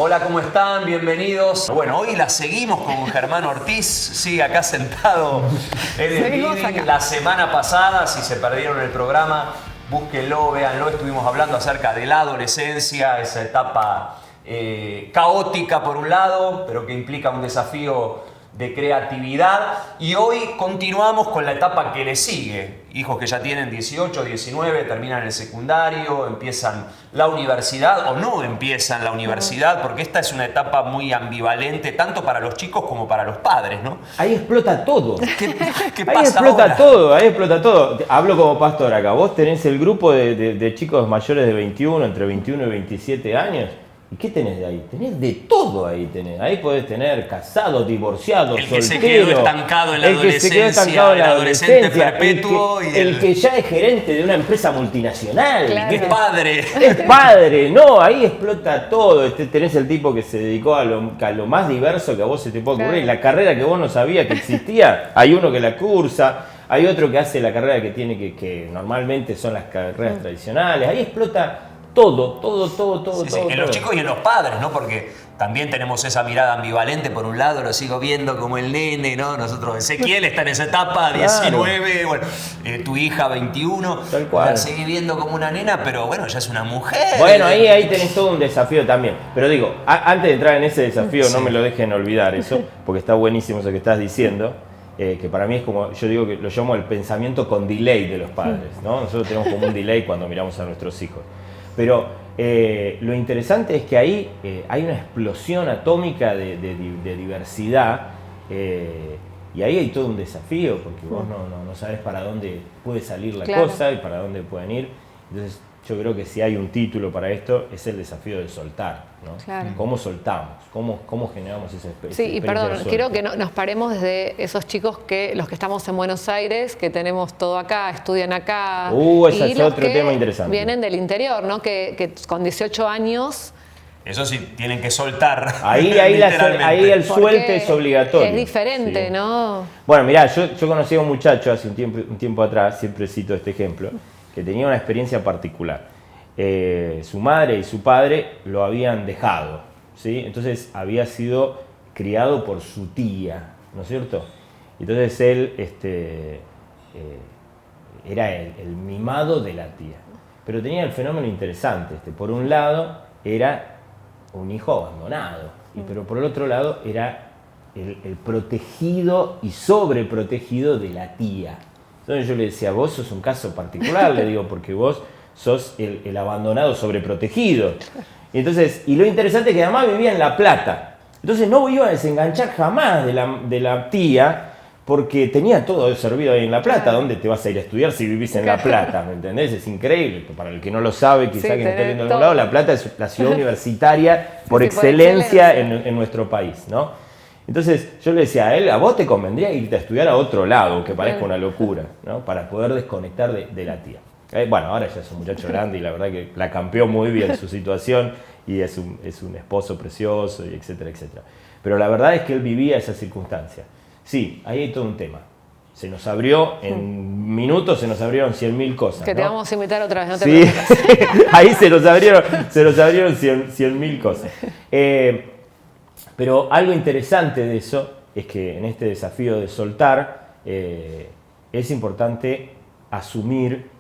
Hola, ¿cómo están? Bienvenidos. Bueno, hoy la seguimos con Germán Ortiz, sigue acá sentado en el living. La semana pasada, si se perdieron el programa, búsquenlo, véanlo. Estuvimos hablando acerca de la adolescencia, esa etapa caótica por un lado, pero que implica un desafío de creatividad. Y hoy continuamos con la etapa que le sigue. Hijos que ya tienen 18, 19, terminan el secundario, empiezan la universidad o no empiezan la universidad, porque esta es una etapa muy ambivalente, tanto para los chicos como para los padres, ¿no? Ahí explota todo. ¿Qué ahí pasa explota ahora? todo, ahí explota todo. Hablo como pastor acá. Vos tenés el grupo de chicos mayores de 21, entre 21 y 27 años. ¿Y qué tenés de ahí? Tenés de todo ahí. Ahí podés tener casados, divorciados, el que solteros. Se quedó estancado en la adolescencia, el adolescente perpetuo. El que ya es gerente de una empresa multinacional. Claro. Que es padre. Es padre, no, ahí explota todo. Tenés el tipo que se dedicó a lo más diverso que a vos se te puede ocurrir. La carrera que vos no sabías que existía, hay uno que la cursa. Hay otro que hace la carrera que tiene que normalmente son las carreras tradicionales. Ahí explota todo. Sí, en los chicos y en los padres, ¿no? Porque también tenemos esa mirada ambivalente. Por un lado lo sigo viendo como el nene, ¿no? Nosotros, Ezequiel está en esa etapa, 19, bueno, tu hija 21, tal cual. La sigue viendo como una nena, pero bueno, ya es una mujer. Bueno, ahí tenés todo un desafío también. Pero digo, antes de entrar en ese desafío, no me lo dejen olvidar eso, porque está buenísimo eso que estás diciendo. Que para mí es como, yo digo que lo llamo el pensamiento con delay de los padres, ¿no? Nosotros tenemos como un delay cuando miramos a nuestros hijos. Pero lo interesante es que ahí hay una explosión atómica de diversidad y ahí hay todo un desafío porque vos no sabés para dónde puede salir la cosa y para dónde pueden ir. Entonces yo creo que si hay un título para esto es el desafío de soltar, ¿no? Claro. ¿Cómo soltamos? ¿Cómo generamos esa experiencia? Sí, y perdón, quiero que nos paremos desde esos chicos los que estamos en Buenos Aires, que tenemos todo acá, estudian acá. Ese es otro tema interesante. Vienen del interior, ¿no? Que con 18 años... Eso sí, tienen que soltar. Ahí el suelte es obligatorio. Es diferente, sí, ¿no? Bueno, mirá, yo conocí a un muchacho hace un tiempo atrás, siempre cito este ejemplo, que tenía una experiencia particular. Su madre y su padre lo habían dejado, ¿sí? Entonces había sido criado por su tía, ¿no es cierto? Entonces él era el mimado de la tía. Pero tenía el fenómeno interesante. Por un lado era un hijo abandonado, pero por el otro lado era el protegido y sobreprotegido de la tía. Entonces yo le decía, vos sos un caso particular, le digo, porque vos sos el abandonado sobreprotegido. Y lo interesante es que además vivía en La Plata. Entonces no iba a desenganchar jamás de la tía, porque tenía todo servido ahí en La Plata. ¿Dónde te vas a ir a estudiar si vivís en La Plata? ¿Me entendés? Es increíble. Para el que no lo sabe, quizá que no esté viendo de algún lado, La Plata es la ciudad universitaria por excelencia en nuestro país, ¿no? Entonces yo le decía a él, a vos te convendría irte a estudiar a otro lado, que parezca una locura, ¿no? Para poder desconectar de la tía. Bueno, ahora ya es un muchacho grande y la verdad que la campeó muy bien su situación y es un esposo precioso, y etcétera, etcétera. Pero la verdad es que él vivía esa circunstancia. Sí, ahí hay todo un tema. Se nos abrió, en minutos se nos abrieron 100.000 cosas. Que te vamos a invitar otra vez, no te preocupes. Ahí se nos abrieron 100.000 cosas. Pero algo interesante de eso es que en este desafío de soltar es importante asumir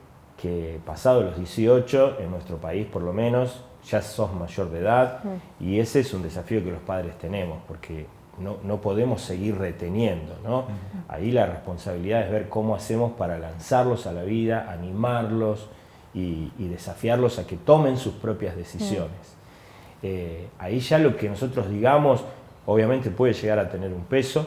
que pasados los 18, en nuestro país por lo menos, ya sos mayor de edad y ese es un desafío que los padres tenemos porque no podemos seguir reteniendo, ¿no? Ahí la responsabilidad es ver cómo hacemos para lanzarlos a la vida, animarlos y desafiarlos a que tomen sus propias decisiones. Ahí ya lo que nosotros digamos obviamente puede llegar a tener un peso.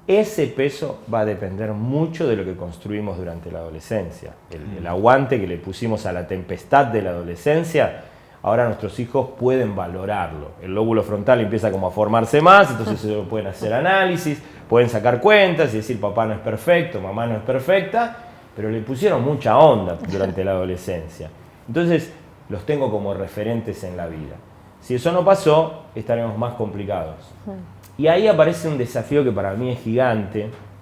Ese peso va a depender mucho de lo que construimos durante la adolescencia. El aguante que le pusimos a la tempestad de la adolescencia, ahora nuestros hijos pueden valorarlo. El lóbulo frontal empieza como a formarse más, entonces ellos pueden hacer análisis, pueden sacar cuentas y decir papá no es perfecto, mamá no es perfecta, pero le pusieron mucha onda durante la adolescencia. Entonces los tengo como referentes en la vida. Si eso no pasó, estaremos más complicados. Y ahí aparece un desafío que para mí es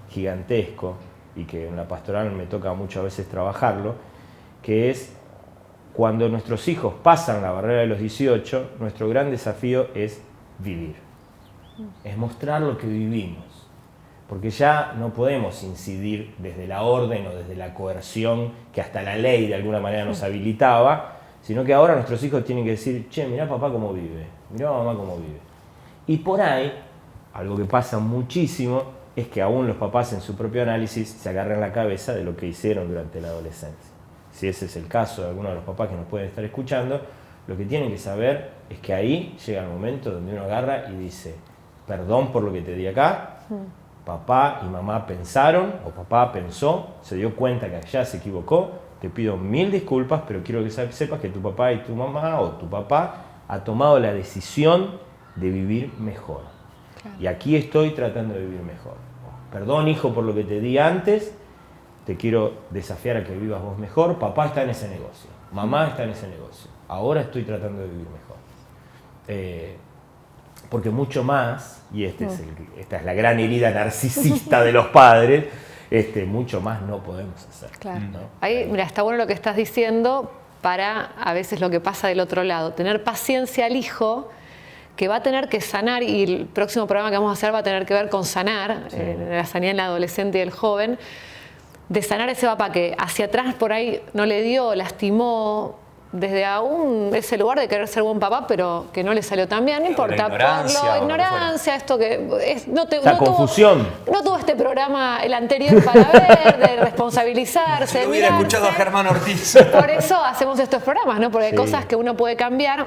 gigantesco, y que en la pastoral me toca muchas veces trabajarlo, que es cuando nuestros hijos pasan la barrera de los 18, nuestro gran desafío es vivir, es mostrar lo que vivimos. Porque ya no podemos incidir desde la orden o desde la coerción que hasta la ley de alguna manera nos habilitaba, sino que ahora nuestros hijos tienen que decir, che, mirá papá cómo vive, mirá mamá cómo vive. Y por ahí, algo que pasa muchísimo, es que aún los papás en su propio análisis se agarran la cabeza de lo que hicieron durante la adolescencia. Si ese es el caso de algunos de los papás que nos pueden estar escuchando, lo que tienen que saber es que ahí llega el momento donde uno agarra y dice, perdón por lo que te di acá, papá y mamá pensaron, o papá pensó, se dio cuenta que allá se equivocó, te pido 1000 disculpas, pero quiero que sepas que tu papá y tu mamá, o tu papá, ha tomado la decisión de vivir mejor. Claro. Y aquí estoy tratando de vivir mejor. Perdón, hijo, por lo que te di antes, te quiero desafiar a que vivas vos mejor, papá está en ese negocio, mamá está en ese negocio, ahora estoy tratando de vivir mejor. Porque mucho más, y esta es la gran herida narcisista de los padres, mucho más no podemos hacer. Claro. ¿No? Ahí, mira, está bueno lo que estás diciendo para a veces lo que pasa del otro lado. Tener paciencia al hijo que va a tener que sanar, y el próximo programa que vamos a hacer va a tener que ver con sanar, sí. La sanidad en el adolescente y el joven, de sanar ese papá que hacia atrás por ahí no le dio, lastimó, desde aún ese lugar de querer ser buen papá, pero que no le salió tan bien, no importa, ignorancia, esto que no confusión. No tuvo este programa el anterior para ver, de responsabilizarse. Yo hubiera escuchado a Germán Ortiz. Por eso hacemos estos programas, ¿no? Porque hay cosas que uno puede cambiar.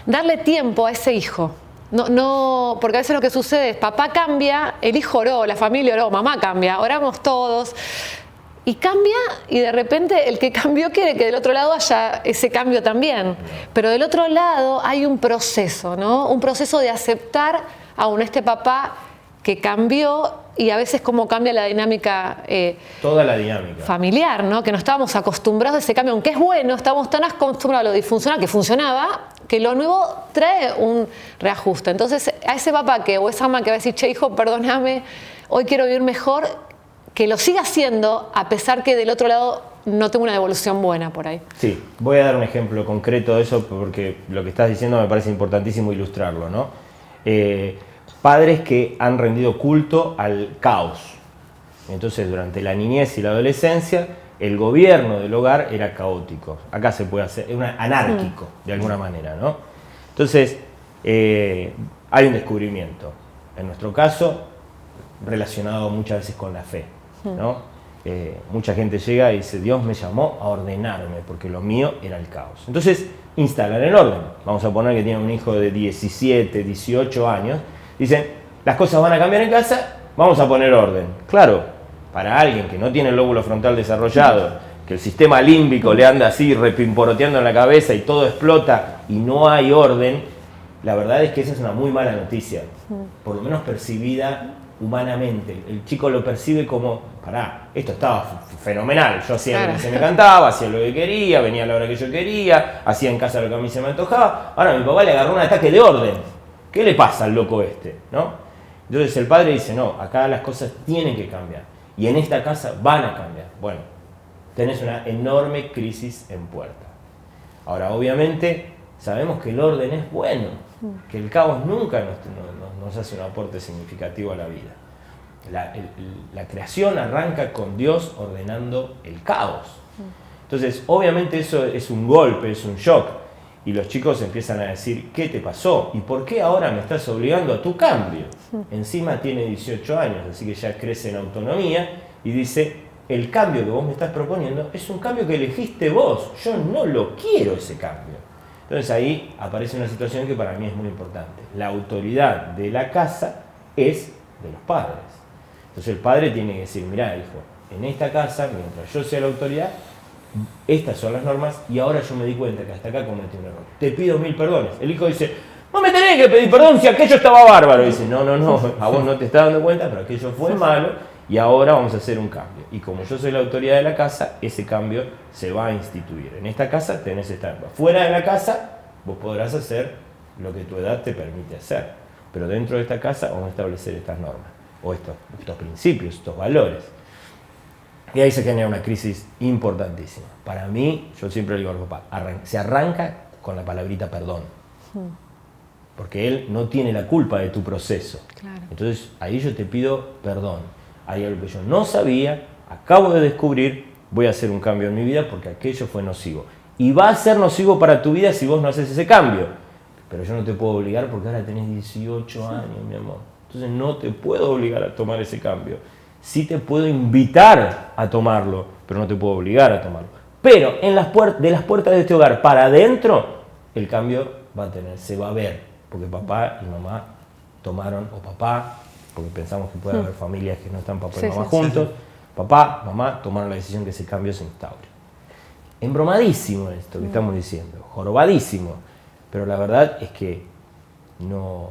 Darle tiempo a ese hijo. No, porque a veces lo que sucede es, papá cambia, el hijo oró, la familia oró, mamá cambia, oramos todos. Y cambia, y de repente el que cambió quiere que del otro lado haya ese cambio también. Pero del otro lado hay un proceso, ¿no? Un proceso de aceptar aún este papá que cambió, y a veces cómo cambia la dinámica toda la dinámica familiar, ¿no? Que no estábamos acostumbrados a ese cambio, aunque es bueno, estamos tan acostumbrados a lo disfuncional que funcionaba, que lo nuevo trae un reajuste. Entonces, a ese papá o esa mamá que va a decir, che, hijo, perdóname, hoy quiero vivir mejor, que lo siga haciendo, a pesar que del otro lado no tengo una devolución buena por ahí. Sí, voy a dar un ejemplo concreto de eso, porque lo que estás diciendo me parece importantísimo ilustrarlo, ¿no? Padres que han rendido culto al caos. Entonces, durante la niñez y la adolescencia, el gobierno del hogar era caótico. Acá se puede hacer, anárquico, de alguna manera, ¿no? Entonces, hay un descubrimiento. En nuestro caso, relacionado muchas veces con la fe, ¿no? Mucha gente llega y dice, Dios me llamó a ordenarme, porque lo mío era el caos. Entonces, instalan el orden. Vamos a poner que tienen un hijo de 17, 18 años. Dicen, las cosas van a cambiar en casa, vamos a poner orden. Claro, para alguien que no tiene el lóbulo frontal desarrollado, que el sistema límbico le anda así repimporoteando en la cabeza y todo explota y no hay orden, la verdad es que esa es una muy mala noticia, por lo menos percibida humanamente. El chico lo percibe como, pará, esto estaba fenomenal, yo hacía lo que se me cantaba, hacía lo que quería, venía a la hora que yo quería, hacía en casa lo que a mí se me antojaba, ahora mi papá le agarró un ataque de orden. ¿Qué le pasa al loco este? ¿No? Entonces el padre dice, no, acá las cosas tienen que cambiar. Y en esta casa van a cambiar. Bueno, tenés una enorme crisis en puerta. Ahora, obviamente, sabemos que el orden es bueno, que el caos nunca nos hace un aporte significativo a la vida. La creación arranca con Dios ordenando el caos. Entonces, obviamente eso es un golpe, es un shock. Y los chicos empiezan a decir, ¿qué te pasó? ¿Y por qué ahora me estás obligando a tu cambio? Encima tiene 18 años, así que ya crece en autonomía y dice, el cambio que vos me estás proponiendo es un cambio que elegiste vos, yo no lo quiero ese cambio. Entonces ahí aparece una situación que para mí es muy importante. La autoridad de la casa es de los padres. Entonces el padre tiene que decir, mirá hijo, en esta casa, mientras yo sea la autoridad, estas son las normas y ahora yo me di cuenta que hasta acá cometí un error. Te pido 1000 perdones. El hijo dice, no me tenés que pedir perdón si aquello estaba bárbaro. Y dice, no, a vos no te estás dando cuenta, pero aquello fue malo y ahora vamos a hacer un cambio. Y como yo soy la autoridad de la casa, ese cambio se va a instituir. En esta casa tenés esta norma. Fuera de la casa, vos podrás hacer lo que tu edad te permite hacer. Pero dentro de esta casa vamos a establecer estas normas, o estos principios, estos valores. Y ahí se genera una crisis importantísima. Para mí, yo siempre le digo al papá, se arranca con la palabrita perdón. porque él no tiene la culpa de tu proceso. Claro. Entonces ahí yo te pido perdón. Hay algo que yo no sabía, acabo de descubrir, voy a hacer un cambio en mi vida porque aquello fue nocivo. Y va a ser nocivo para tu vida si vos no haces ese cambio. Pero yo no te puedo obligar porque ahora tenés 18 años, mi amor. Entonces no te puedo obligar a tomar ese cambio. Sí te puedo invitar a tomarlo, pero no te puedo obligar a tomarlo. Pero en de las puertas de este hogar para adentro, el cambio se va a ver. Porque papá y mamá tomaron, o papá, porque pensamos que puede haber familias que no están papá y mamá juntos, papá, mamá tomaron la decisión que ese cambio se instaure. Embromadísimo esto que estamos diciendo, jorobadísimo, pero la verdad es que no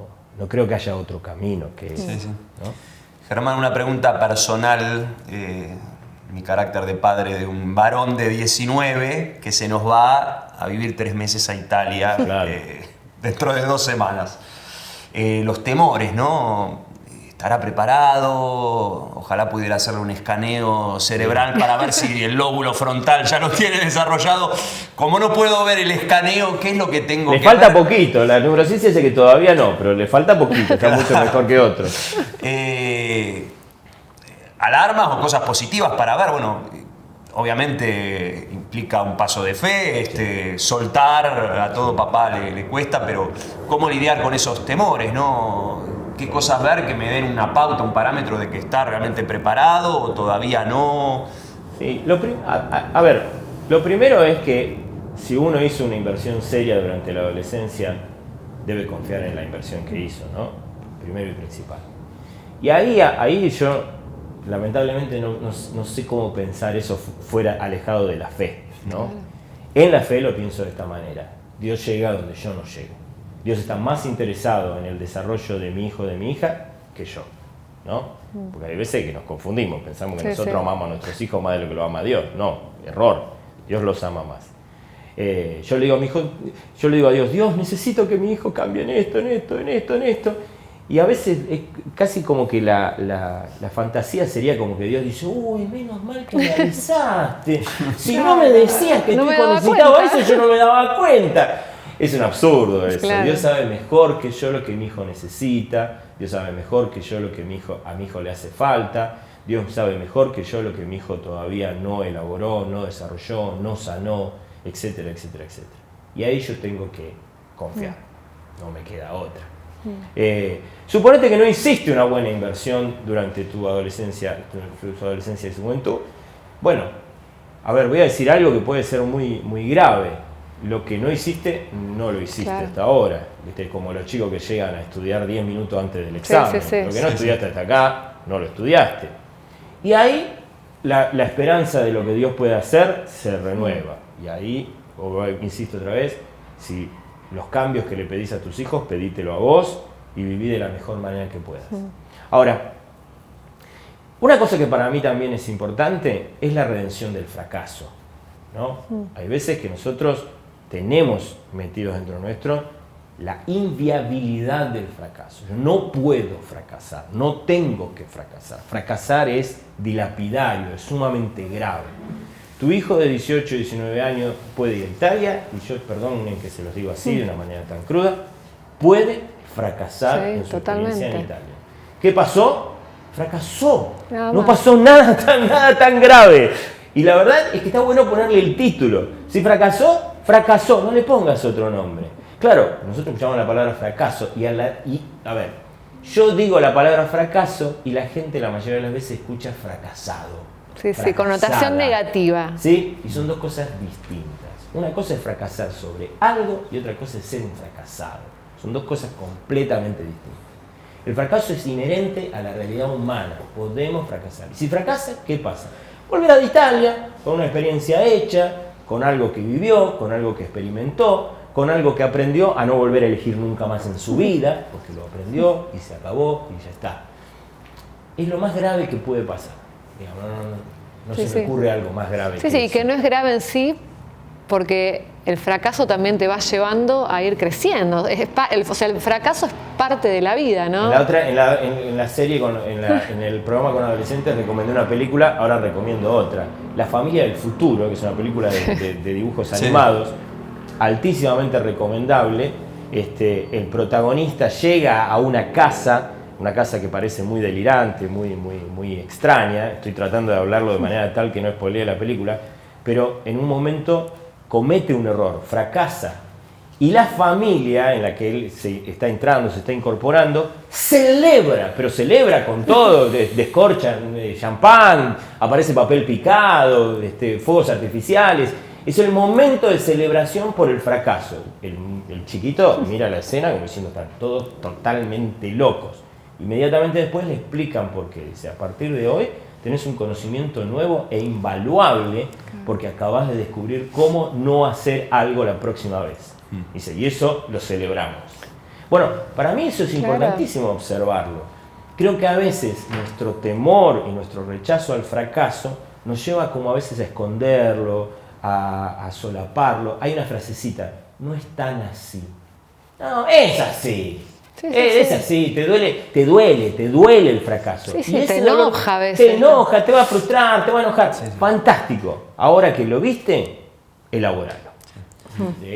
creo que haya otro camino que ese. ¿No? Germán, una pregunta personal, mi carácter de padre de un varón de 19 que se nos va a vivir 3 meses a Italia, claro. Dentro de 2 semanas. Los temores, ¿no? ¿Estará preparado? Ojalá pudiera hacerle un escaneo cerebral para ver si el lóbulo frontal ya lo tiene desarrollado. Como no puedo ver el escaneo, ¿qué es lo que tengo que ver? Le falta poquito, la neurociencia dice que todavía no, pero le falta poquito, está mucho mejor que otros. ¿Alarmas o cosas positivas para ver? Bueno, obviamente implica un paso de fe, soltar a todo papá le cuesta, pero ¿cómo lidiar con esos temores, no? ¿Qué cosas ver que me den una pauta, un parámetro de que está realmente preparado o todavía no? Sí, a ver, lo primero es que si uno hizo una inversión seria durante la adolescencia, debe confiar en la inversión que hizo, ¿no? Primero y principal. Y ahí yo, lamentablemente, no sé cómo pensar eso fuera alejado de la fe, ¿no? En la fe lo pienso de esta manera. Dios llega donde yo no llego. Dios está más interesado en el desarrollo de mi hijo o de mi hija que yo, ¿no? Porque hay veces que nos confundimos, pensamos que nosotros amamos a nuestros hijos más de lo que lo ama Dios. No, error, Dios los ama más. Yo le digo a mi hijo, yo le digo a Dios, Dios, necesito que mi hijo cambie en esto. Y a veces es casi como que la fantasía sería como que Dios dice, uy, menos mal que me avisaste. Si no me decías que tu hijo necesitaba eso, yo no me daba cuenta. Es un absurdo eso. Claro. Dios sabe mejor que yo lo que mi hijo necesita. Dios sabe mejor que yo lo que a mi hijo le hace falta. Dios sabe mejor que yo lo que mi hijo todavía no elaboró, no desarrolló, no sanó, etcétera, etcétera, etcétera. Y ahí yo tengo que confiar. No me queda otra. Suponete que no hiciste una buena inversión durante tu adolescencia y juventud. Bueno, a ver, voy a decir algo que puede ser muy, muy grave. Lo que no hiciste, no lo hiciste hasta ahora. ¿Viste? Como los chicos que llegan a estudiar 10 minutos antes del examen. Lo que no estudiaste hasta acá, no lo estudiaste. Y ahí la esperanza de lo que Dios puede hacer se renueva. Y ahí, insisto otra vez, si los cambios que le pedís a tus hijos, pedítelo a vos y viví de la mejor manera que puedas. Ahora, una cosa que para mí también es importante es la redención del fracaso, ¿no? Hay veces que nosotros tenemos metidos dentro nuestro la inviabilidad del fracaso. Yo no puedo fracasar, no tengo que fracasar. Fracasar es dilapidario, es sumamente grave. Tu hijo de 18, 19 años puede ir a Italia, y yo, perdonen que se los digo así de una manera tan cruda, puede fracasar en su experiencia en Italia. ¿Qué pasó? Fracasó. No pasó nada tan grave. Y la verdad es que está bueno ponerle el título. Si fracasó, fracasó, no le pongas otro nombre. Claro, nosotros escuchamos la palabra fracaso y a ver, yo digo la palabra fracaso y la gente la mayoría de las veces escucha fracasado. Sí, connotación negativa. Sí, y son dos cosas distintas. Una cosa es fracasar sobre algo y otra cosa es ser un fracasado. Son dos cosas completamente distintas. El fracaso es inherente a la realidad humana. Podemos fracasar. Y si fracasa, ¿qué pasa? Volver a Italia con una experiencia hecha, con algo que vivió, con algo que experimentó, con algo que aprendió a no volver a elegir nunca más en su vida, porque lo aprendió y se acabó y ya está. Es lo más grave que puede pasar. Digamos, no se me ocurre algo más grave. Sí, y que no es grave en sí, porque el fracaso también te va llevando a ir creciendo. O sea, el fracaso es parte de la vida, ¿no? En la serie, en el programa con adolescentes, recomendé una película, ahora recomiendo otra. La familia del futuro, que es una película de dibujos animados, altísimamente recomendable, el protagonista llega a una casa que parece muy delirante, muy extraña. Estoy tratando de hablarlo de manera tal que no spoilee la película, pero en un momento comete un error, fracasa. Y la familia en la que él se está entrando, se está incorporando, celebra, pero celebra con todo, descorchan champán, aparece papel picado, fuegos artificiales. Es el momento de celebración por el fracaso. El chiquito mira la escena como diciendo, están todos totalmente locos. Inmediatamente después le explican por qué. Dice, a partir de hoy tenés un conocimiento nuevo e invaluable porque acabas de descubrir cómo no hacer algo la próxima vez. Dice, y eso lo celebramos. Bueno, para mí eso es importantísimo observarlo. Creo que a veces nuestro temor y nuestro rechazo al fracaso nos lleva como a veces a esconderlo, a solaparlo. Hay una frasecita, no es tan así. No, es así. Es así, te duele el fracaso. Sí, y te enoja a veces. Te enoja, te va a frustrar, te va a enojar. Fantástico. Ahora que lo viste, elaboralo.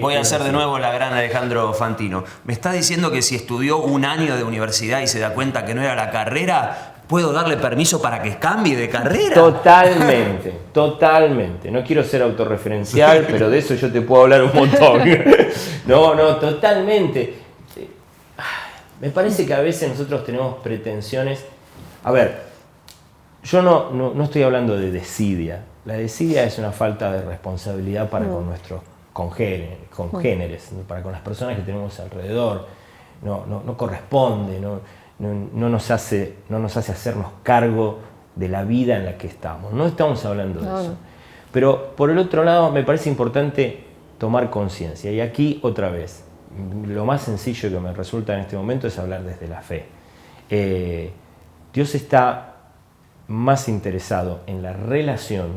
Voy a hacer de nuevo la gran Alejandro Fantino. ¿Me estás diciendo que si estudió un año de universidad y se da cuenta que no era la carrera, puedo darle permiso para que cambie de carrera? Totalmente. No quiero ser autorreferencial, pero de eso yo te puedo hablar un montón. No, totalmente. Me parece que a veces nosotros tenemos pretensiones. A ver, yo no estoy hablando de desidia. La desidia es una falta de responsabilidad para con nuestros congéneres, para con las personas que tenemos alrededor. No corresponde, no nos hace hacernos cargo de la vida en la que estamos. No estamos hablando de eso. Pero por el otro lado me parece importante tomar conciencia. Y aquí otra vez, lo más sencillo que me resulta en este momento es hablar desde la fe. Dios está más interesado en la relación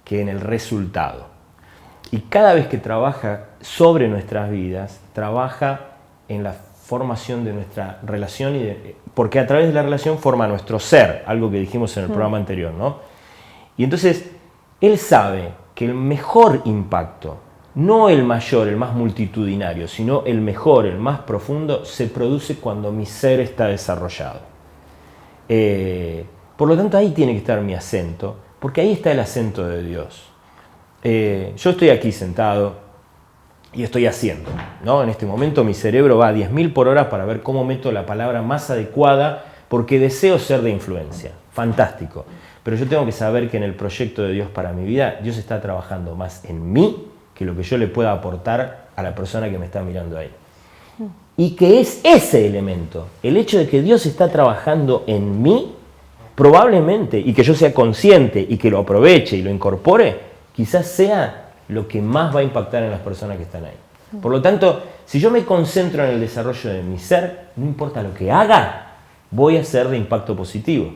que en el resultado. Y cada vez que trabaja sobre nuestras vidas, trabaja en la formación de nuestra relación, porque a través de la relación forma nuestro ser, algo que dijimos en el programa anterior, ¿no? Y entonces, Él sabe que el mejor impacto, no el mayor, el más multitudinario, sino el mejor, el más profundo, se produce cuando mi ser está desarrollado. Por lo tanto, ahí tiene que estar mi acento, porque ahí está el acento de Dios. Yo estoy aquí sentado y estoy haciendo, ¿no? En este momento mi cerebro va a 10.000 por hora para ver cómo meto la palabra más adecuada porque deseo ser de influencia. Fantástico. Pero yo tengo que saber que en el proyecto de Dios para mi vida, Dios está trabajando más en mí que lo que yo le pueda aportar a la persona que me está mirando ahí. Y que es ese elemento, el hecho de que Dios está trabajando en mí, probablemente, y que yo sea consciente y que lo aproveche y lo incorpore, quizás sea lo que más va a impactar en las personas que están ahí. Por lo tanto, si yo me concentro en el desarrollo de mi ser, no importa lo que haga, voy a ser de impacto positivo.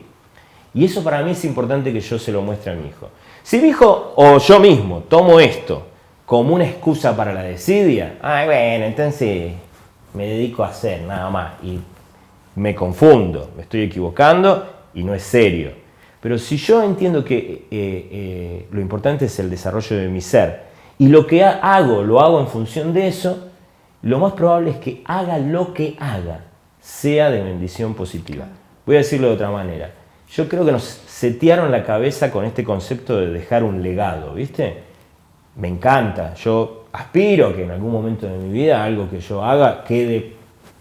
Y eso para mí es importante que yo se lo muestre a mi hijo. Si mi hijo o yo mismo tomo esto como una excusa para la desidia, bueno, entonces me dedico a hacer nada más y me confundo, me estoy equivocando y no es serio. Pero si yo entiendo que lo importante es el desarrollo de mi ser y lo que hago, lo hago en función de eso, lo más probable es que haga lo que haga, sea de bendición positiva. Voy a decirlo de otra manera. Yo creo que nos setearon la cabeza con este concepto de dejar un legado, ¿viste? Me encanta, yo aspiro a que en algún momento de mi vida algo que yo haga quede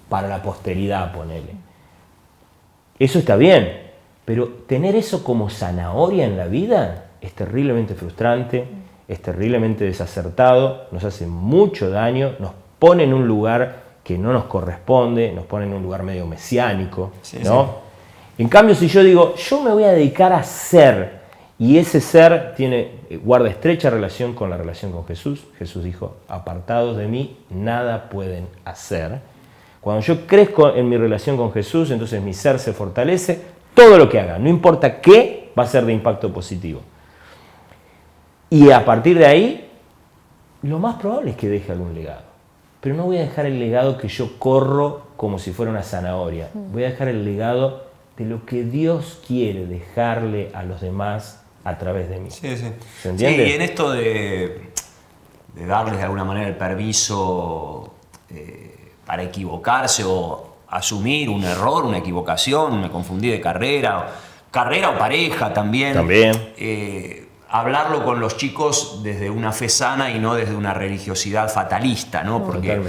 para la posteridad, ponele. Eso está bien. Pero tener eso como zanahoria en la vida es terriblemente frustrante, es terriblemente desacertado, nos hace mucho daño, nos pone en un lugar que no nos corresponde, nos pone en un lugar medio mesiánico, ¿no? Sí. En cambio, si yo digo, yo me voy a dedicar a ser, y ese ser guarda estrecha relación con la relación con Jesús. Jesús dijo, apartados de mí, nada pueden hacer. Cuando yo crezco en mi relación con Jesús, entonces mi ser se fortalece. Todo lo que haga, no importa qué, va a ser de impacto positivo. Y a partir de ahí, lo más probable es que deje algún legado. Pero no voy a dejar el legado que yo corro como si fuera una zanahoria. Voy a dejar el legado de lo que Dios quiere dejarle a los demás a través de mí. Sí. ¿Se entiende? Sí, y en esto de darles de alguna manera el permiso para equivocarse o asumir un error, una equivocación, me confundí de carrera o pareja también. Hablarlo con los chicos desde una fe sana y no desde una religiosidad fatalista, ¿no? Porque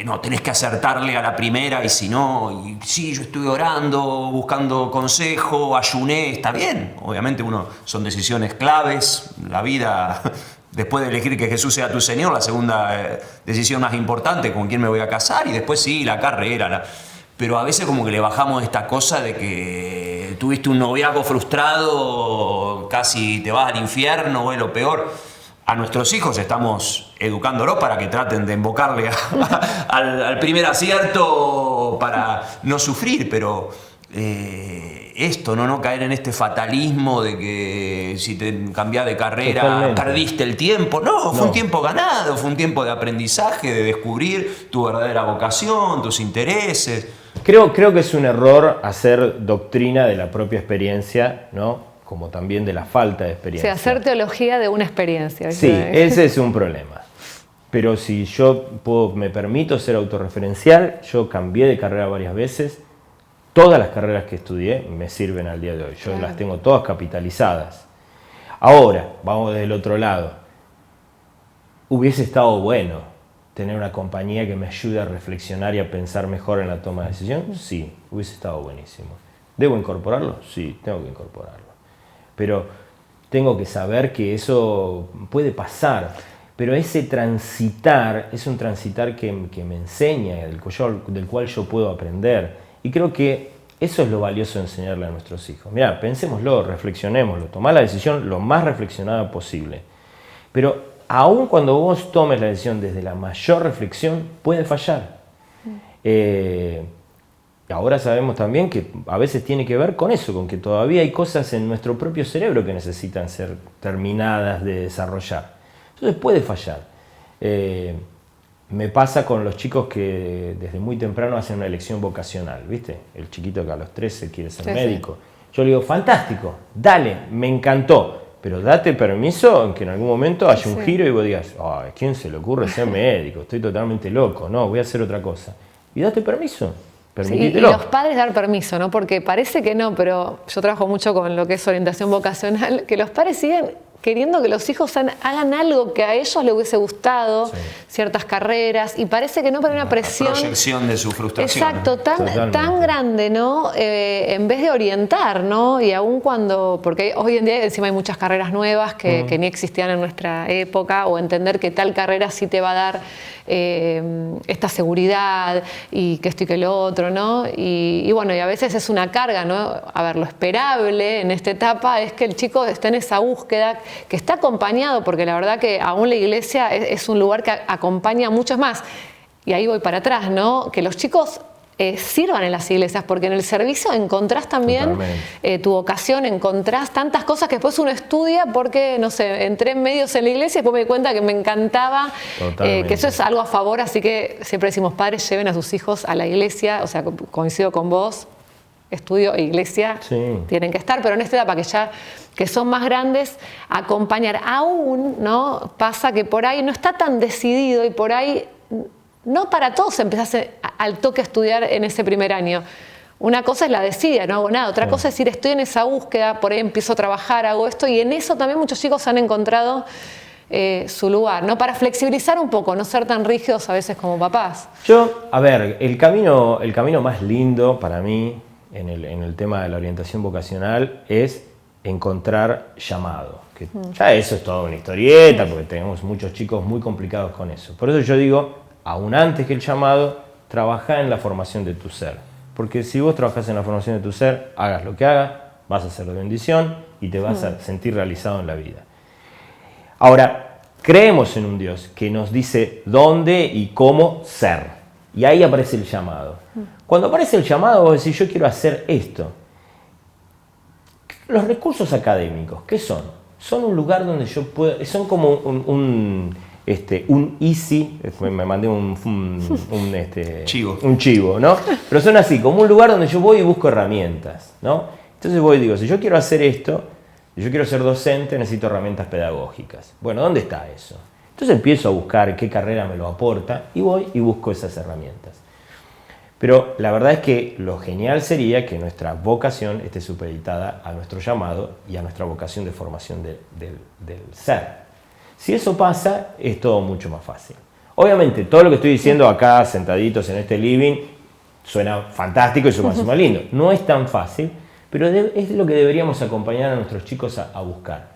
no, tenés que acertarle a la primera y si no, y sí, yo estuve orando, buscando consejo, ayuné, está bien. Obviamente son decisiones claves, la vida, después de elegir que Jesús sea tu Señor, la segunda decisión más importante, con quién me voy a casar, y después sí, la carrera. Pero a veces como que le bajamos esta cosa de que tuviste un noviazgo frustrado, casi te vas al infierno, o es lo peor. A nuestros hijos estamos educándolos para que traten de invocarle al primer acierto para no sufrir, pero esto, no caer en este fatalismo de que si te cambias de carrera perdiste el tiempo. No, fue un tiempo ganado, fue un tiempo de aprendizaje, de descubrir tu verdadera vocación, tus intereses. Creo que es un error hacer doctrina de la propia experiencia, ¿no? Como también de la falta de experiencia. O sea, hacer teología de una experiencia. Sí, ese es un problema. Pero si yo me permito ser autorreferencial, yo cambié de carrera varias veces. Todas las carreras que estudié me sirven al día de hoy. Yo las tengo todas capitalizadas. Ahora, vamos del otro lado. Hubiese estado bueno tener una compañía que me ayude a reflexionar y a pensar mejor en la toma de decisión. Sí, hubiese estado buenísimo. ¿Debo incorporarlo? Sí, tengo que incorporarlo. Pero tengo que saber que eso puede pasar. Pero ese transitar es un transitar que me enseña, del cual yo puedo aprender. Y creo que eso es lo valioso de enseñarle a nuestros hijos. Mirá, pensémoslo, reflexionémoslo, tomá la decisión lo más reflexionada posible. Pero aun cuando vos tomes la decisión desde la mayor reflexión, puede fallar. Ahora sabemos también que a veces tiene que ver con eso, con que todavía hay cosas en nuestro propio cerebro que necesitan ser terminadas de desarrollar. Entonces puede fallar. Me pasa con los chicos que desde muy temprano hacen una elección vocacional, ¿viste? El chiquito que a los 13 quiere ser médico. Yo le digo, fantástico, dale, me encantó. Pero date permiso en que en algún momento haya un giro y vos digas, ay, ¿quién se le ocurre ser médico? Estoy totalmente loco, no, voy a hacer otra cosa. Y date permiso, permitítelo. Y los padres dar permiso, ¿no? Porque parece que no, pero yo trabajo mucho con lo que es orientación vocacional, que los padres siguen queriendo que los hijos hagan algo que a ellos les hubiese gustado, ciertas carreras, y parece que no, pero una presión. Proyección de su frustración. Exacto, tan grande, ¿no? En vez de orientar, ¿no? Y aún cuando, porque hoy en día encima hay muchas carreras nuevas que ni existían en nuestra época, o entender que tal carrera sí te va a dar esta seguridad y que esto y que lo otro, ¿no? Y bueno, y a veces es una carga, ¿no? A ver, lo esperable en esta etapa es que el chico esté en esa búsqueda, que está acompañado, porque la verdad que aún la iglesia es un lugar que acompaña a muchos más. Y ahí voy para atrás, ¿no? Que los chicos sirvan en las iglesias, porque en el servicio encontrás también tu vocación, encontrás tantas cosas que después uno estudia, porque, no sé, entré en medios en la iglesia y después me di cuenta que me encantaba, que eso es algo a favor, así que siempre decimos, padres, lleven a sus hijos a la iglesia, o sea, coincido con vos, estudio e iglesia tienen que estar, pero en esta etapa que son más grandes, acompañar. Aún, ¿no? Pasa que por ahí no está tan decidido y por ahí no para todos empezás al toque a estudiar en ese primer año. Una cosa es la desidia, no hago nada. Otra cosa es decir, estoy en esa búsqueda, por ahí empiezo a trabajar, hago esto, y en eso también muchos chicos han encontrado su lugar, ¿no? Para flexibilizar un poco, no ser tan rígidos a veces como papás. A ver, el camino más lindo para mí en el tema de la orientación vocacional es encontrar llamado. Que ya eso es toda una historieta, porque tenemos muchos chicos muy complicados con eso. Por eso yo digo, aún antes que el llamado, trabajá en la formación de tu ser. Porque si vos trabajás en la formación de tu ser, hagas lo que hagas, vas a ser de bendición y te vas a sentir realizado en la vida. Ahora, creemos en un Dios que nos dice dónde y cómo ser. Y ahí aparece el llamado. Cuando aparece el llamado, vos decís, yo quiero hacer esto. Los recursos académicos, ¿qué son? Son un lugar donde yo puedo... Son como un easy, me mandé un chivo, ¿no? Pero son así, como un lugar donde yo voy y busco herramientas, ¿no? Entonces voy y digo, si yo quiero hacer esto, yo quiero ser docente, necesito herramientas pedagógicas. Bueno, ¿dónde está eso? Entonces empiezo a buscar qué carrera me lo aporta y voy y busco esas herramientas. Pero la verdad es que lo genial sería que nuestra vocación esté supeditada a nuestro llamado y a nuestra vocación de formación del ser. Si eso pasa, es todo mucho más fácil. Obviamente, todo lo que estoy diciendo acá, sentaditos en este living, suena fantástico y suena lindo. No es tan fácil, pero es lo que deberíamos acompañar a nuestros chicos a buscar.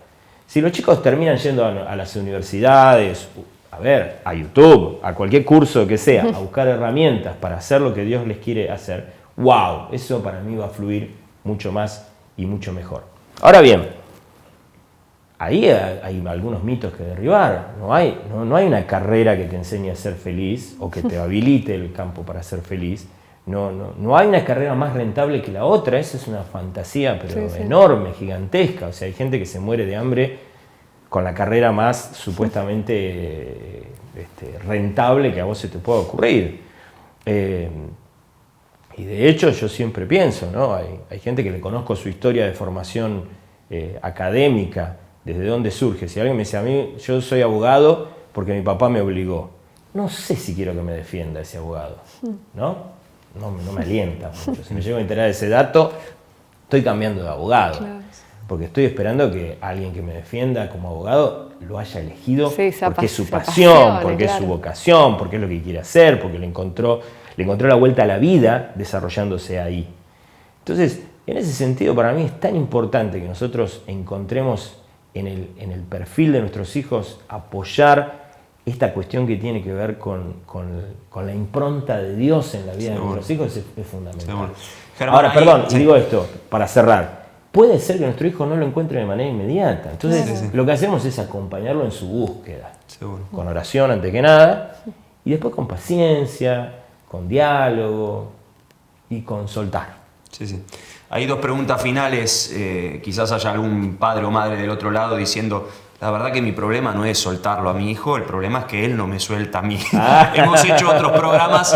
Si los chicos terminan yendo a las universidades, a YouTube, a cualquier curso que sea, a buscar herramientas para hacer lo que Dios les quiere hacer, ¡wow! Eso para mí va a fluir mucho más y mucho mejor. Ahora bien, ahí hay algunos mitos que derribar. No hay una carrera que te enseñe a ser feliz o que te habilite el campo para ser feliz. No hay una carrera más rentable que la otra. Esa es una fantasía, pero enorme, gigantesca. O sea, hay gente que se muere de hambre con la carrera más supuestamente rentable que a vos se te pueda ocurrir. Y de hecho yo siempre pienso, ¿no? Hay gente que le conozco su historia de formación académica, desde dónde surge. Si alguien me dice a mí, yo soy abogado porque mi papá me obligó. No sé si quiero que me defienda ese abogado, ¿no? No me alienta mucho. Si me llego a enterar de ese dato, estoy cambiando de abogado. Claro. Porque estoy esperando que alguien que me defienda como abogado lo haya elegido porque es su pasión, porque es su vocación, porque es lo que quiere hacer, porque le encontró la vuelta a la vida desarrollándose ahí. Entonces, en ese sentido, para mí es tan importante que nosotros encontremos en el perfil de nuestros hijos apoyar esta cuestión que tiene que ver con la impronta de Dios en la vida de nuestros hijos es fundamental. Ahora, perdón, y digo esto para cerrar. Puede ser que nuestro hijo no lo encuentre de manera inmediata. Entonces, lo que hacemos es acompañarlo en su búsqueda. Con oración, antes que nada, y después con paciencia, con diálogo y con soltar. Sí. Hay dos preguntas finales. Quizás haya algún padre o madre del otro lado diciendo: la verdad que mi problema no es soltarlo a mi hijo, el problema es que él no me suelta a mí. Hemos hecho otros programas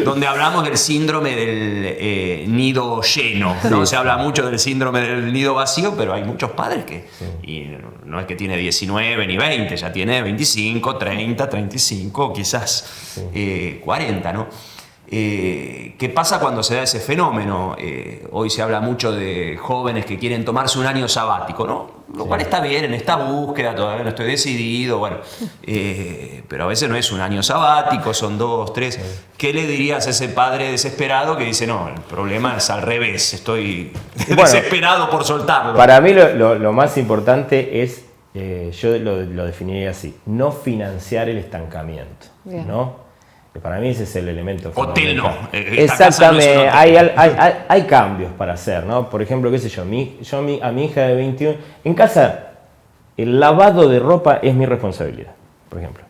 donde hablamos del síndrome del nido lleno, ¿no? Se habla mucho del síndrome del nido vacío, pero hay muchos padres que, y no es que tiene 19 ni 20, ya tiene 25, 30, 35, quizás 40, ¿no? ¿Qué pasa cuando se da ese fenómeno? Hoy se habla mucho de jóvenes que quieren tomarse un año sabático, ¿no? Lo cual está bien, en esta búsqueda todavía no estoy decidido, bueno, pero a veces no es un año sabático, son 2, 3. ¿Qué le dirías a ese padre desesperado que dice, no, el problema es al revés, estoy desesperado por soltarlo? Para mí lo más importante es, yo lo definiría así, no financiar el estancamiento, ¿no? Para mí ese es el elemento hotel fundamental. no. Exactamente, hay cambios para hacer, ¿no? Por ejemplo, qué sé yo, a mi hija de 21, en casa el lavado de ropa es mi responsabilidad, por ejemplo.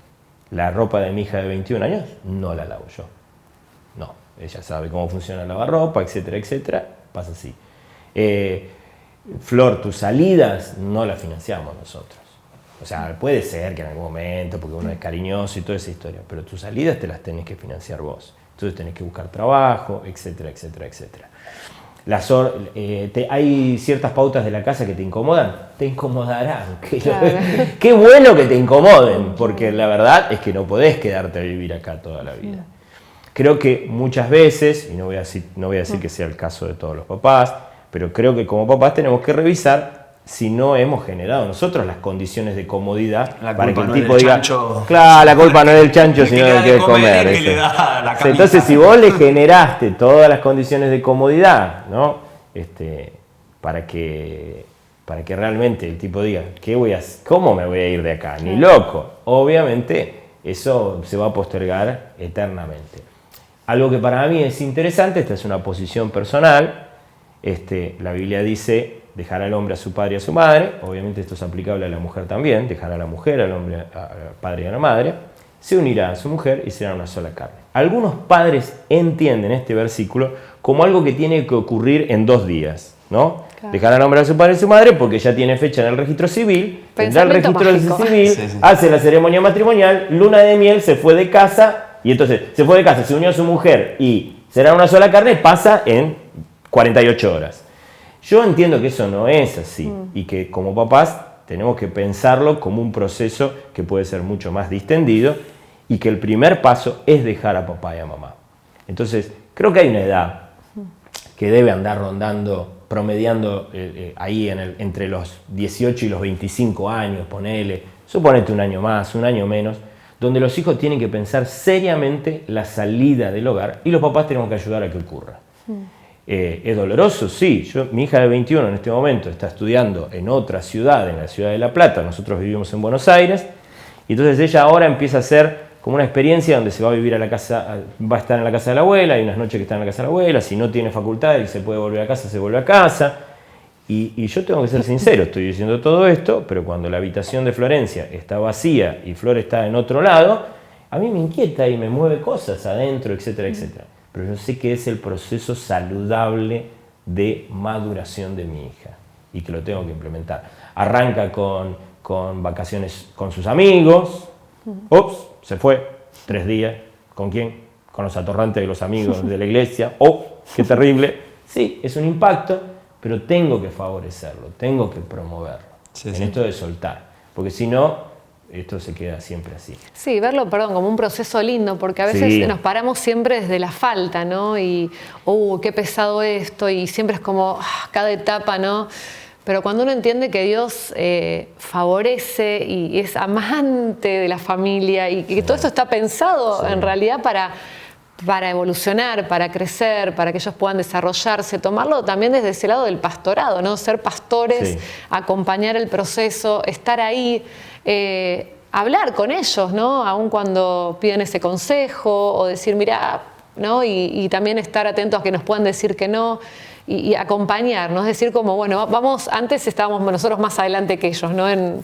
La ropa de mi hija de 21 años no la lavo yo. No, ella sabe cómo funciona el lavarropa, etcétera, etcétera, pasa así. Flor, tus salidas no las financiamos nosotros. O sea, puede ser que en algún momento, porque uno es cariñoso y toda esa historia, pero tus salidas te las tenés que financiar vos. Entonces tenés que buscar trabajo, etcétera, etcétera, etcétera. Hay ciertas pautas de la casa que te incomodan, te incomodarán. Claro. Qué bueno que te incomoden, porque la verdad es que no podés quedarte a vivir acá toda la vida. Creo que muchas veces, y no voy a decir que sea el caso de todos los papás, pero creo que como papás tenemos que revisar si no hemos generado nosotros las condiciones de comodidad para que el tipo diga, claro, la culpa no es del chancho, sino del que debe comer. Entonces, si vos le generaste todas las condiciones de comodidad, ¿no? Para que realmente el tipo diga, ¿cómo me voy a ir de acá? Ni loco. Obviamente, eso se va a postergar eternamente. Algo que para mí es interesante, esta es una posición personal, la Biblia dice, dejar al hombre a su padre y a su madre, obviamente esto es aplicable a la mujer también, dejar a la mujer, al hombre, al padre y a la madre, se unirá a su mujer y será una sola carne. Algunos padres entienden este versículo como algo que tiene que ocurrir en 2 días, ¿no? Claro. Dejar al hombre a su padre y a su madre porque ya tiene fecha en el registro civil, tendrá el registro civil, hace la ceremonia matrimonial, luna de miel, se fue de casa, y entonces se fue de casa, se unió a su mujer y será una sola carne, pasa en 48 horas. Yo entiendo que eso no es así y que como papás tenemos que pensarlo como un proceso que puede ser mucho más distendido y que el primer paso es dejar a papá y a mamá. Entonces, Creo que hay una edad que debe andar rondando, promediando ahí entre los 18 y los 25 años, suponete un año más, un año menos, donde los hijos tienen que pensar seriamente la salida del hogar y los papás tenemos que ayudar a que ocurra. ¿Es doloroso? Sí. Mi hija de 21 en este momento está estudiando en otra ciudad, en la ciudad de La Plata. Nosotros vivimos en Buenos Aires. Y entonces ella ahora empieza a hacer como una experiencia donde se va a vivir a la casa, va a estar en la casa de la abuela, hay unas noches que está en la casa de la abuela, si no tiene facultad y se puede volver a casa, se vuelve a casa. Y yo tengo que ser sincero, estoy diciendo todo esto, pero cuando la habitación de Florencia está vacía y Flor está en otro lado, a mí me inquieta y me mueve cosas adentro, etcétera, etcétera. Pero yo sé que es el proceso saludable de maduración de mi hija y que lo tengo que implementar. Arranca con vacaciones con sus amigos. Ups, se fue 3 días. ¿Con quién? Con los atorrantes de los amigos de la iglesia. ¡Oh, qué terrible! Sí, es un impacto, pero tengo que favorecerlo, tengo que promoverlo en esto de soltar. Porque si no, esto se queda siempre así. Sí, verlo, como un proceso lindo, porque a veces nos paramos siempre desde la falta, ¿no? Y, qué pesado esto, y siempre es como cada etapa, ¿no? Pero cuando uno entiende que Dios favorece y es amante de la familia y que todo esto está pensado en realidad para evolucionar, para crecer, para que ellos puedan desarrollarse, tomarlo también desde ese lado del pastorado, ¿no? Ser pastores, acompañar el proceso, estar ahí, hablar con ellos, ¿no? Aun cuando piden ese consejo o decir, mirá, ¿no? Y también estar atentos a que nos puedan decir que no. Y acompañarnos, es decir, como, bueno, vamos, antes estábamos nosotros más adelante que ellos, ¿no?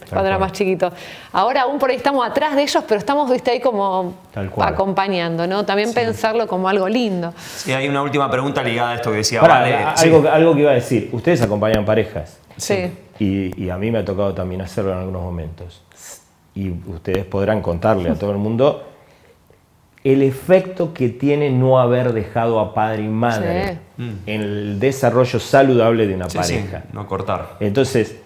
Cuando era más chiquito. Ahora aún por ahí estamos atrás de ellos, pero estamos, viste, ahí como acompañando, ¿no? También pensarlo como algo lindo. Sí, hay una última pregunta ligada a esto que decía Vale. Algo que iba a decir. Ustedes acompañan parejas. Sí. Y a mí me ha tocado también hacerlo en algunos momentos. Y ustedes podrán contarle a todo el mundo el efecto que tiene no haber dejado a padre y madre en el desarrollo saludable de una pareja. Sí, no cortar. Entonces,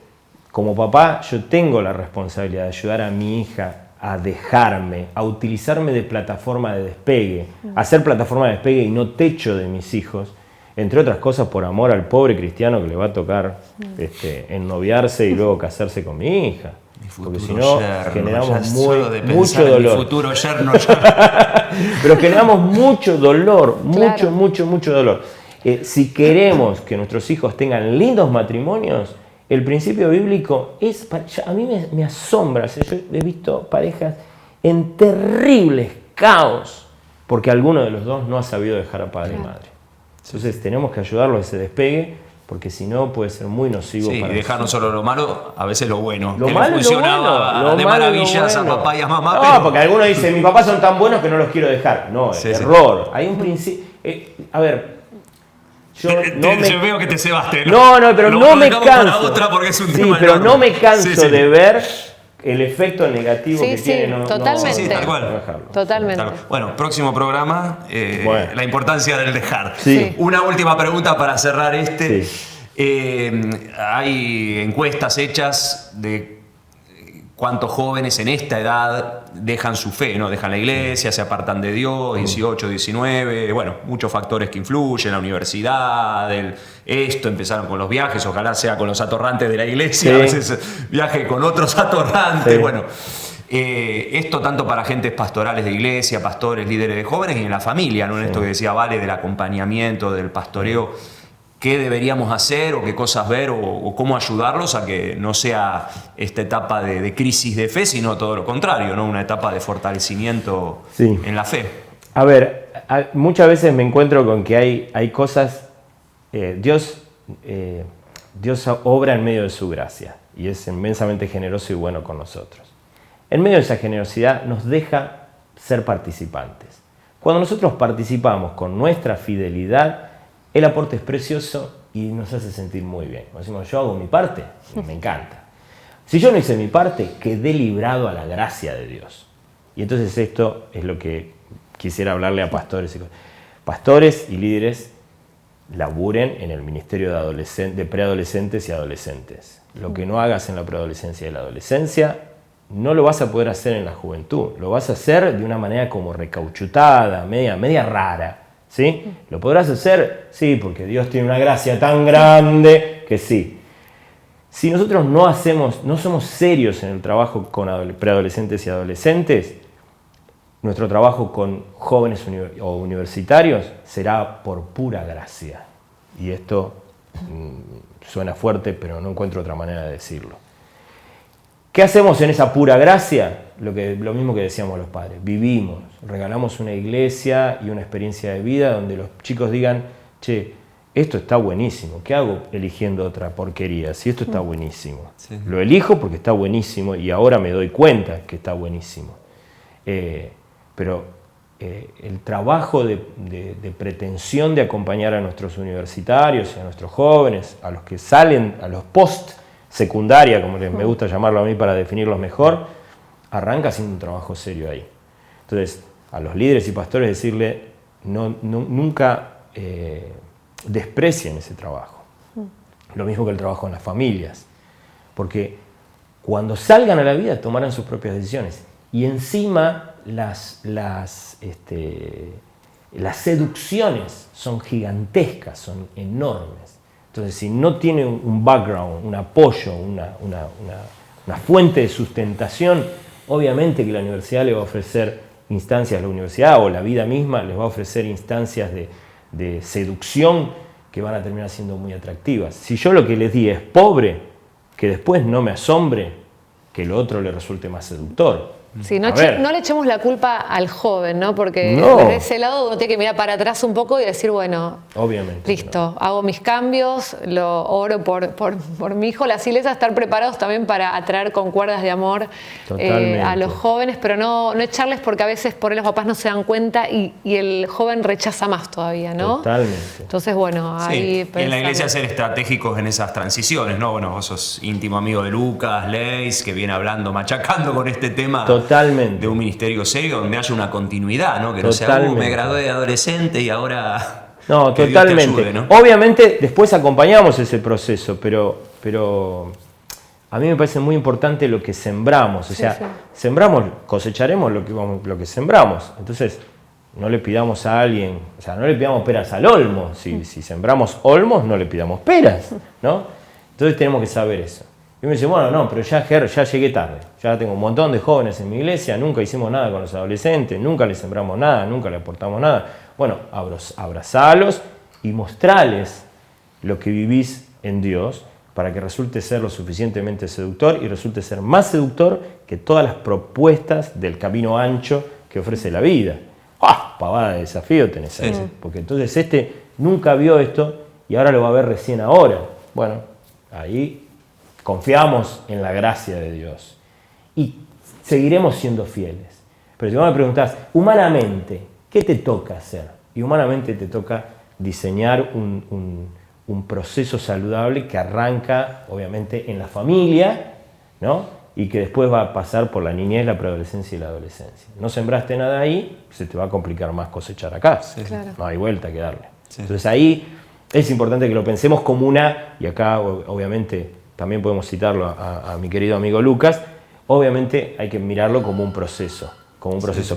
como papá, yo tengo la responsabilidad de ayudar a mi hija a dejarme, a utilizarme de plataforma de despegue, a ser plataforma de despegue y no techo de mis hijos, entre otras cosas por amor al pobre cristiano que le va a tocar ennoviarse y luego casarse con mi hija. Porque si no, generamos mucho dolor. Mi futuro yerno ya. Pero generamos mucho dolor, mucho dolor. Si queremos que nuestros hijos tengan lindos matrimonios, el principio bíblico es, a mí me asombra. Yo he visto parejas en terribles caos porque alguno de los dos no ha sabido dejar a padre y madre. Entonces tenemos que ayudarlos a ese despegue, porque si no puede ser muy nocivo. Sí, para y dejar no solo lo malo, a veces lo bueno. Lo que malo, le funcionaba de maravillas a papá y a mamá. No, pero... porque algunos dicen, mis papás son tan buenos que no los quiero dejar. No, error. Hay un principio... a ver, yo veo que te cebaste. No, pero no me canso. Para otra porque es un tema pero enorme. no me canso de ver el efecto negativo que tiene. Totalmente. Sí, tal cual. Totalmente. Bueno, próximo programa, la importancia del dejar. Sí. Una última pregunta para cerrar este. Sí. Hay encuestas hechas de cuántos jóvenes en esta edad dejan su fe, ¿no? Dejan la iglesia, se apartan de Dios, 18, 19, bueno, muchos factores que influyen, la universidad, empezaron con los viajes, ojalá sea con los atorrantes de la iglesia, a veces viaje con otros atorrantes, bueno. Esto tanto para agentes pastorales de iglesia, pastores, líderes de jóvenes y en la familia, ¿no? En esto que decía Vale del acompañamiento, del pastoreo. ¿Qué deberíamos hacer o qué cosas ver o cómo ayudarlos a que no sea esta etapa de crisis de fe, sino todo lo contrario, ¿no? Una etapa de fortalecimiento en la fe? A ver, muchas veces me encuentro con que hay cosas, Dios obra en medio de su gracia y es inmensamente generoso y bueno con nosotros. En medio de esa generosidad nos deja ser participantes. Cuando nosotros participamos con nuestra fidelidad, el aporte es precioso y nos hace sentir muy bien. Como decimos, yo hago mi parte, me encanta. Si yo no hice mi parte, quedé librado a la gracia de Dios. Y entonces esto es lo que quisiera hablarle a pastores y líderes. Laburen en el ministerio de preadolescentes y adolescentes. Lo que no hagas en la preadolescencia y la adolescencia, no lo vas a poder hacer en la juventud. Lo vas a hacer de una manera como recauchutada, media rara. ¿Sí? ¿Lo podrás hacer? Sí, porque Dios tiene una gracia tan grande que sí. Si nosotros no somos serios en el trabajo con preadolescentes y adolescentes, nuestro trabajo con jóvenes o universitarios será por pura gracia. Y esto suena fuerte, pero no encuentro otra manera de decirlo. ¿Qué hacemos en esa pura gracia? Lo mismo que decíamos los padres. Vivimos, regalamos una iglesia y una experiencia de vida donde los chicos digan, che, esto está buenísimo, ¿qué hago eligiendo otra porquería? Si esto está buenísimo. Sí. Lo elijo porque está buenísimo y ahora me doy cuenta que está buenísimo. Pero el trabajo de pretensión de acompañar a nuestros universitarios y a nuestros jóvenes, a los que salen, a los post-secundaria, como me gusta llamarlo a mí para definirlos mejor, arranca haciendo un trabajo serio ahí. Entonces, a los líderes y pastores decirle, nunca desprecien ese trabajo. Lo mismo que el trabajo en las familias. Porque cuando salgan a la vida tomarán sus propias decisiones. Y encima las seducciones son gigantescas, son enormes. Entonces, si no tiene un background, un apoyo, una fuente de sustentación, obviamente que la universidad le va a ofrecer instancias, la universidad o la vida misma les va a ofrecer instancias de seducción que van a terminar siendo muy atractivas. Si yo lo que les di es pobre, que después no me asombre que lo otro le resulte más seductor. Sí, no le echemos la culpa al joven, ¿no? Porque desde ese lado uno tiene que mirar para atrás un poco y decir, bueno, obviamente, listo, hago mis cambios, lo oro por mi hijo, las iglesias, estar preparados también para atraer con cuerdas de amor a los jóvenes, pero no echarles porque a veces por ahí los papás no se dan cuenta y el joven rechaza más todavía, ¿no? Totalmente. Entonces, bueno, ahí pensamos. En la iglesia ser estratégicos en esas transiciones, ¿no? Bueno, vos sos íntimo amigo de Lucas, Leis, que viene hablando, machacando con este tema. Totalmente. De un ministerio serio donde haya una continuidad, ¿no? Que no sea, me gradué de adolescente y ahora... No, que totalmente. Dios te ayude, ¿no? Obviamente después acompañamos ese proceso, pero a mí me parece muy importante lo que sembramos. O sea, sembramos, cosecharemos lo que sembramos. Entonces, no le pidamos a alguien, o sea, no le pidamos peras al olmo. Si sembramos olmos, no le pidamos peras, ¿no? Entonces tenemos que saber eso. Y me dice, bueno, no, pero ya llegué tarde. Ya tengo un montón de jóvenes en mi iglesia, nunca hicimos nada con los adolescentes, nunca les sembramos nada, nunca les aportamos nada. Bueno, abrazalos y mostrales lo que vivís en Dios para que resulte ser lo suficientemente seductor y resulte ser más seductor que todas las propuestas del camino ancho que ofrece la vida. ¡Ah! Pavada de desafío tenés ahí. Sí. Porque entonces nunca vio esto y ahora lo va a ver recién ahora. Bueno, ahí confiamos en la gracia de Dios y seguiremos siendo fieles. Pero si vos me preguntás, humanamente, ¿qué te toca hacer? Y humanamente te toca diseñar un proceso saludable que arranca, obviamente, en la familia, ¿no? Y que después va a pasar por la niñez, la preadolescencia y la adolescencia. No sembraste nada ahí, se te va a complicar más cosechar acá. Sí. Claro. No hay vuelta que darle. Sí. Entonces ahí es importante que lo pensemos como y acá obviamente también podemos citarlo a mi querido amigo Lucas, obviamente hay que mirarlo como un proceso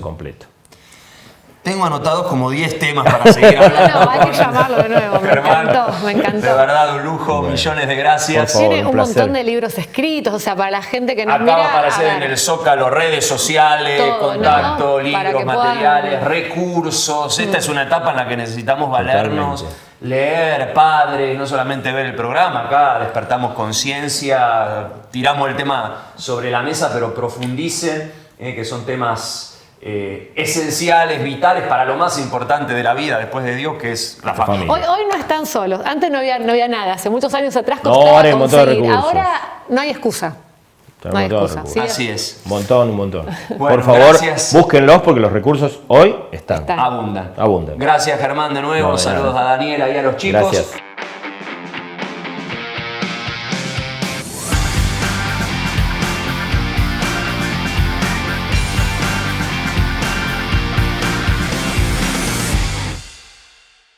completo. Tengo anotados como 10 temas para seguir hablando. No, hay que llamarlo de nuevo, me encantó. De verdad, un lujo, bueno, millones de gracias. Favor, tiene un montón de libros escritos, o sea, para la gente que nos mira. Acaba de aparecer en el Zócalo, redes sociales, todo, contacto, ¿no? Libros, materiales, recursos. Esta es una etapa en la que necesitamos valernos, leer, padres, no solamente ver el programa. Acá despertamos conciencia, tiramos el tema sobre la mesa, pero profundicen, que son temas esenciales, vitales para lo más importante de la vida después de Dios, que es la familia. Hoy no están solos. Antes no había nada. Hace muchos años atrás costaba conseguir. Ahora no hay excusa. No hay excusa. ¿Sí? Así es. Un montón. Bueno, por favor, gracias. Búsquenlos porque los recursos hoy están. Abundan. Abundan. Gracias, Germán, de nuevo. Saludos a Daniela y a los chicos. Gracias.